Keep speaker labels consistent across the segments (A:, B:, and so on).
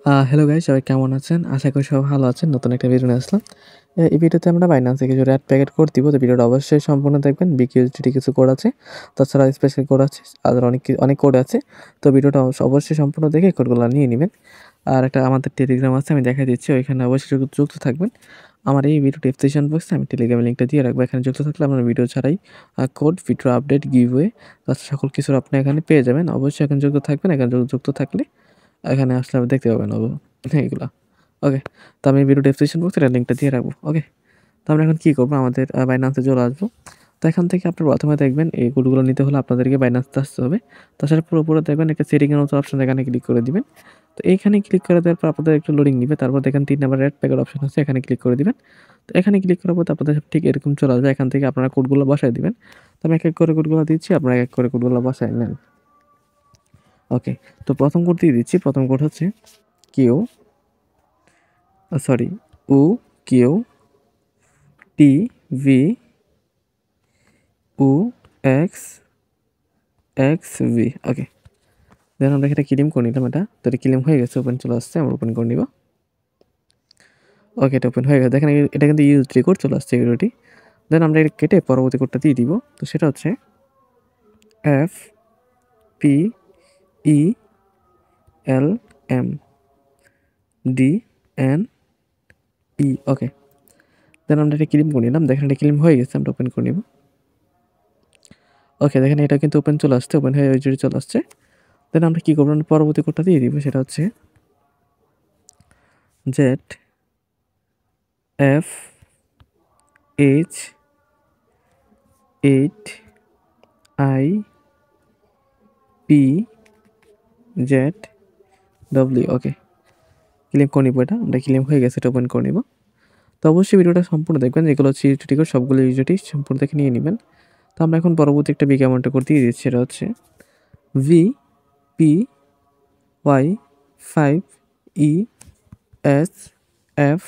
A: Hello guys, সবাই কেমন আছেন? আশা করি সবাই ভালো আছেন। নতুন একটা ভিডিও নিয়ে আসলাম। এই ভিডিওতে আমরা Binance থেকে কিছু অ্যাড প্যাকেট কোড দিব। তো ভিডিওটা অবশ্যই সম্পূর্ণ দেখবেন। BQSDT কিছু কোড আছে, তাছাড়া স্পেশাল কোড আছে, আর অনেক কোড আছে। তো ভিডিওটা অবশ্যই সম্পূর্ণ দেখে কোডগুলো নিয়ে নেবেন। আর একটা আমাদের টেলিগ্রাম আছে, আমি দেখাই দিচ্ছি। ওইখানে অবশ্যই যুক্ত থাকবেন। আমার এই ভিডিও ডেসক্রিপশন বক্সে আমি টেলিগ্রামের লিঙ্কটা দিয়ে রাখবো। এখানে যুক্ত থাকলে আপনার ভিডিও ছাড়াই কোড, ভিডিও আপডেট, গিভওয়ে, তাছাড়া সকল কিছু আপনি এখানে পেয়ে যাবেন। অবশ্যই এখানে যুক্ত থাকবেন। এখানে যুক্ত থাকলে এখানে আসলে আপনি দেখতে পাবেন এইগুলা। ওকে, তো আমি ভিডিও ডেসক্রিপশন বক্সে এটা লিঙ্কটা দিয়ে রাখবো। ওকে, তো আমরা এখন কী করবো, আমাদের বাইন্যান্সে চলে আসবো। তো এখান থেকে আপনি প্রথমে দেখবেন এই কোডগুলো নিতে হলে আপনাদেরকে বাইন্যান্সে আসতে হবে। তাছাড়া পুরোপুরি দেখবেন একটা সেটিংয়ের মতো অপশন, এখানে ক্লিক করে দিবেন। তো এইখানে ক্লিক করে দেওয়ার পর আপনাদের একটু লোডিং নিবে। তারপর দেখেন 3 নাম্বার রেড প্যাকেট অপশন আছে, এখানে ক্লিক করে দিবেন। তো এখানে ক্লিক করার পর আপনাদের ঠিক এরকম চলে আসবে। এখান থেকে আপনারা কোডগুলো বসায় দিবেন। তো আমি এক এক করে কোডগুলো দিচ্ছি, আপনারা এক এক করে কোডগুলো বসায় নেন। ওকে, তো প্রথম কোড দিয়ে দিচ্ছি। প্রথম কোড হচ্ছে কিউ টি ভি উ এক্স ভি। ওকে, দেন আমরা এটা ক্লেম করে নিলাম। এটা তো এটা ক্লেম হয়ে গেছে, ওপেন চলে আসছে, আমরা ওপেন করে নিব। ওকে, এটা ওপেন হয়ে গেছে। দেখেন এটা কিন্তু ইউএসডি কোড চলে আসছে এগুলোটি। দেন আমরা এটা কেটে পরবর্তী কোডটা দিয়ে দিব। তো সেটা হচ্ছে F P E L M D N E. Okay, then আমরা এটা ক্লেম করে নিলাম। দেখেন এটা ক্লেম হয়ে গেছে, আমরা ওপেন করে নিব। ওকে, দেখেন এটা কিন্তু ওপেন চলে আসছে, ওপেন হয়ে ইউএসডি চলে আসছে। দেন আমরা কী করবো, পরবর্তী কোডটা দিয়ে দিব। সেটা হচ্ছে Z F H 8 I P Z W. Okay, claim করে নিব। এটা আমরা ক্লেম হয়ে গেছে, এটা ওপেন করে নিব। তো অবশ্যই ভিডিওটা সম্পূর্ণ দেখবেন, যেগুলো হচ্ছে ইউটিউব কোড সবগুলো ইউজেটি সম্পূর্ণ দেখে নিয়ে নেবেন। তো আমরা এখন পরবর্তী একটা বিগ অ্যামাউন্টে করে দিয়ে দিচ্ছি। সেটা হচ্ছে V P Y 5 E S F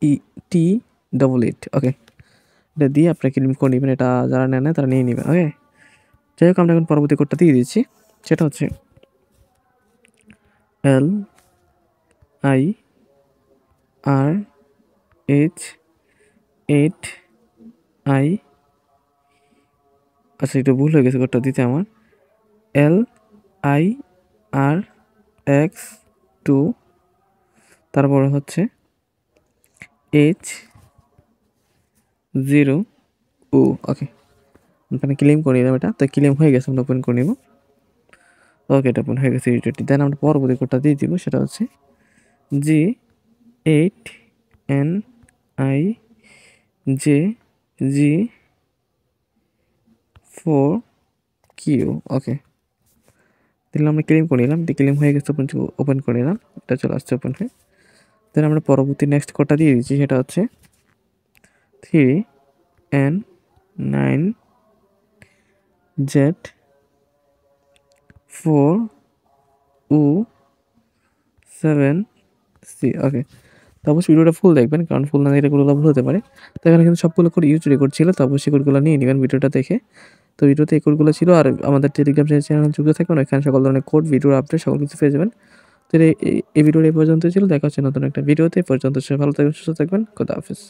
A: E T 888। Okay, এটা দিয়ে আপনারা ক্লেম করে নেবেন। এটা যারা নেন তারা নিয়ে নেবেন। ওকে, যাই হোক, আমরা এখন পরবর্তী কোডটা দিয়ে দিচ্ছি। সেটা হচ্ছে L I R H 8 I, আচ্ছা একটু ভুল হয়ে গেছে কোডটা দিতে আমার। এল আই আর এক্স 2, তারপরে হচ্ছে এইচ 0 ও। ওকে, ওখানে ক্লেম করে নিলাম। এটা তো ক্লেম হয়ে গেছে, আমরা ওপেন করে নিব। ওকে, এটা ওপেন হয়ে গেছে ইউটিউবটি। দেন আমরা পরবর্তী কোডটা দিয়ে দিব। সেটা হচ্ছে G 8 N I J G 4 Q. Okay, দিলাম, আমরা ক্লেম করে নিলাম। ক্লেম হয়ে গেছে, ওপেন করে নিলাম। এটা চলে আসছে ওপেন হয়ে। দেন আমরা পরবর্তী নেক্সট কোডটা দিয়ে দিচ্ছি। সেটা হচ্ছে 3 এন 9 জেড 4 উ 7 সি। ওকে, তো অবশ্যই ভিডিওটা ফুল দেখবেন, কারণ ফুল না দেখলে কোডগুলো ভুল হতে পারে। তো এখানে কিন্তু সবগুলো কোড ইউজ রেকর্ড ছিল, তো অবশ্যই কোডগুলো নিয়ে নেবেন ভিডিওটা দেখে। তো ভিডিওতে এই কোডগুলো ছিল। আর আমাদের টেলিগ্রাম চ্যানেল যুক্ত থাকবেন, ওইখানে সকল ধরনের কোড, ভিডিও আপডেট সকল কিছু পেয়ে যাবেন। তো এই ভিডিওটা এই পর্যন্ত ছিল। দেখা হচ্ছে নতুন একটা ভিডিওতে। পর্যন্ত সবাই ভালো থাকবেন, সুস্থ থাকবেন। খোদা হাফেজ।